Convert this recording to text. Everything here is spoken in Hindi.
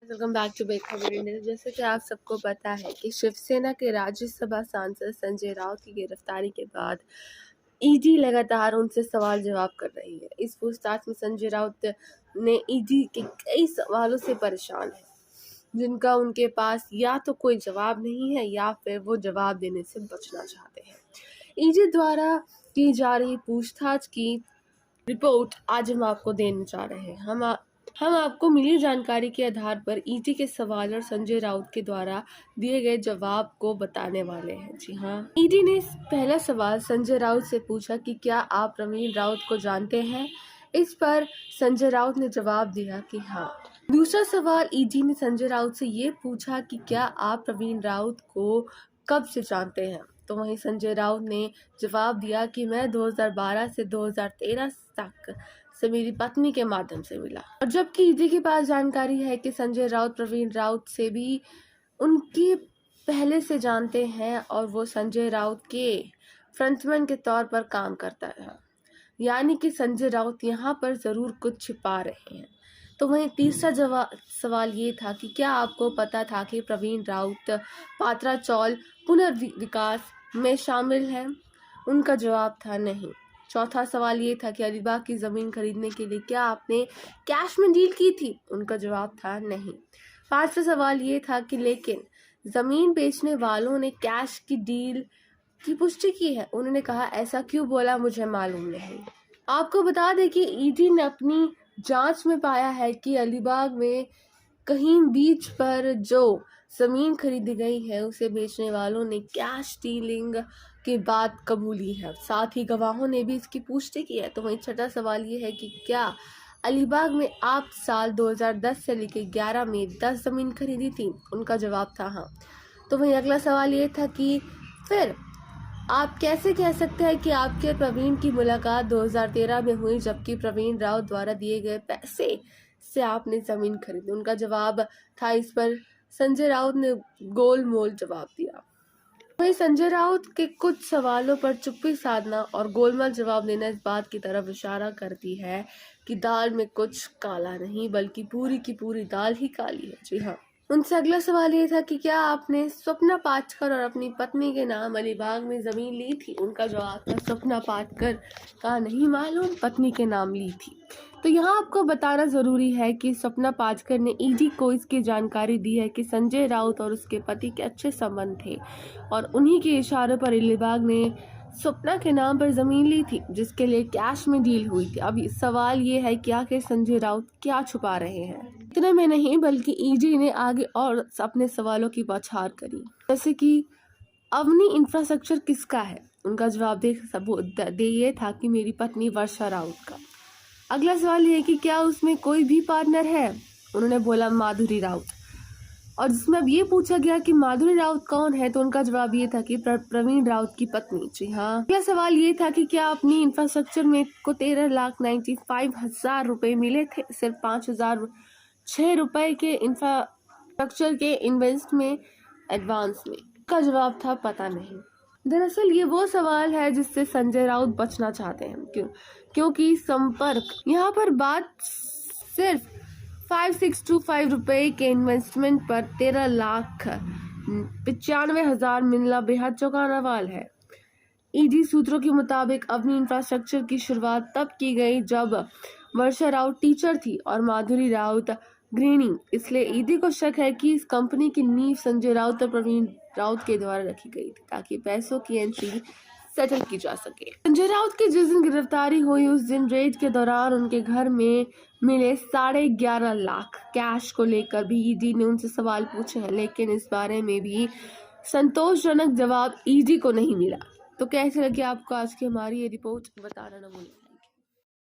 वेलकम बैक टू बेक खबर इंडिया। जैसे कि आप सबको पता है कि शिवसेना के राज्यसभा सांसद संजय राउत की गिरफ्तारी के बाद ईडी लगातार उनसे सवाल जवाब कर रही है। इस पूछताछ में संजय राउत ने ईडी के कई सवालों से परेशान है, जिनका उनके पास या तो कोई जवाब नहीं है या फिर वो जवाब देने से बचना चाहते हैं। ईडी द्वारा की जा रही पूछताछ की रिपोर्ट आज हम आपको देने जा रहे हैं। हम आपको मिली जानकारी के आधार पर ईडी के सवाल और संजय राउत के द्वारा दिए गए जवाब को बताने वाले हैं। जी हाँ, ईडी ने पहला सवाल संजय राउत से पूछा कि क्या आप प्रवीण राउत को जानते हैं। इस पर संजय राउत ने जवाब दिया कि हाँ। दूसरा सवाल ईडी ने संजय राउत से ये पूछा कि क्या आप प्रवीण राउत को कब से जानते हैं। तो वहीं संजय राउत ने जवाब दिया कि मैं 2012 से 2013 तक से मेरी पत्नी के माध्यम से मिला। और जबकि ईडी के पास जानकारी है कि संजय राउत प्रवीण राउत से भी उनके पहले से जानते हैं और वो संजय राउत के फ्रंटमैन के तौर पर काम करता है, यानी कि संजय राउत यहाँ पर जरूर कुछ छिपा रहे हैं। तो वहीं तीसरा सवाल ये था कि क्या आपको पता था कि प्रवीण राउत पात्रा चौल पुनर्विकास में शामिल है। उनका जवाब था नहीं। चौथा सवाल ये था कि अलीबाग की जमीन खरीदने के लिए क्या आपने कैश में डील की थी। उनका जवाब था नहीं। पांचवा सवाल ये था कि लेकिन जमीन बेचने वालों ने कैश की डील की पुष्टि की है। उन्होंने कहा ऐसा क्यों बोला मुझे मालूम नहीं। आपको बता दें कि ईडी ने अपनी जांच में पाया है कि अलीबाग में कहीं बीच पर जो जमीन खरीदी गई है उसे बेचने वालों ने कैश डीलिंग की बात कबूली है। साथ ही गवाहों ने भी इसकी पुष्टि की है। तो वहीं छठा सवाल ये है कि क्या अलीबाग में आप साल 2010 से लेकर 11 में 10 जमीन खरीदी थी। उनका जवाब था हाँ। तो वहीं अगला सवाल ये था कि फिर आप कैसे कह सकते हैं कि आपके प्रवीण की मुलाकात 2013 में हुई, जबकि प्रवीण राउत द्वारा दिए गए पैसे से आपने जमीन खरीदी। उनका जवाब था। इस पर संजय राउत ने गोलमोल जवाब दिया। वहीं संजय राउत के कुछ सवालों पर चुप्पी साधना और गोलमाल जवाब देना इस बात की तरफ इशारा करती है कि दाल में कुछ काला नहीं बल्कि पूरी की पूरी दाल ही काली है। जी हाँ। उनसे अगला सवाल ये था कि क्या आपने स्वप्ना पाटकर और अपनी पत्नी के नाम अलीबाग में जमीन ली थी। उनका जवाब था स्वप्ना पाटकर का नहीं मालूम, पत्नी के नाम ली थी। तो यहाँ आपको बताना जरूरी है कि स्वप्ना पाटकर ने ईडी को इसकी जानकारी दी है कि संजय राउत और उसके पति के अच्छे संबंध थे और उन्हीं के इशारे पर अलीबाग ने स्वप्ना के नाम पर जमीन ली थी, जिसके लिए कैश में डील हुई थी। अब सवाल ये है कि आखिर संजय राउत क्या छुपा रहे हैं। इतने में नहीं बल्कि ईडी ने आगे और अपने सवालों की बौछार करी, जैसे कि अवनी इंफ्रास्ट्रक्चर किसका है। उनका जवाब दे ये था कि मेरी पत्नी वर्षा राउत का। अगला सवाल ये कि क्या उसमें कोई भी पार्टनर है। उन्होंने बोला माधुरी राउत। और जिसमें अब ये पूछा गया कि माधुरी राउत कौन है, तो उनका जवाब ये था कि प्रवीण राउत की पत्नी। जी हाँ। अगला सवाल ये था कि क्या अपनी इंफ्रास्ट्रक्चर में को 13,95,000 रुपए मिले थे। सिर्फ 5,006 रुपए के इंफ्रास्ट्रक्चर के इन्वेस्ट में एडवांस में। का जवाब था पता नहीं। दरअसल ये वो सवाल है जिससे संजय राउत बचना चाहते हैं, क्योंकि संपर्क यहाँ पर बात सिर्फ 5625 रुपए के इन्वेस्टमेंट पर 13,95,000 मिलना बेहद चौंकाने वाला है। ईडी सूत्रों के मुताबिक अवनी इंफ्रास्ट्रक्चर की शुरुआत तब की गई जब वर्षा राउत टीचर थी और माधुरी राउत गृहिणी। इसलिए ईडी को शक है कि इस कंपनी की नींव संजय राउत और प्रवीण राउत के द्वारा रखी गई थी ताकि पैसों की एंट्री सेटल की जा सके। संजय राउत की जिस दिन गिरफ्तारी हुई उस दिन रेड के दौरान उनके घर में मिले 11.5 लाख कैश को लेकर भी ईडी ने उनसे सवाल पूछे हैं, लेकिन इस बारे में भी संतोषजनक जवाब ईडी को नहीं मिला। तो कैसे लगी आपको आज की हमारी ये रिपोर्ट, बताना न भूलें।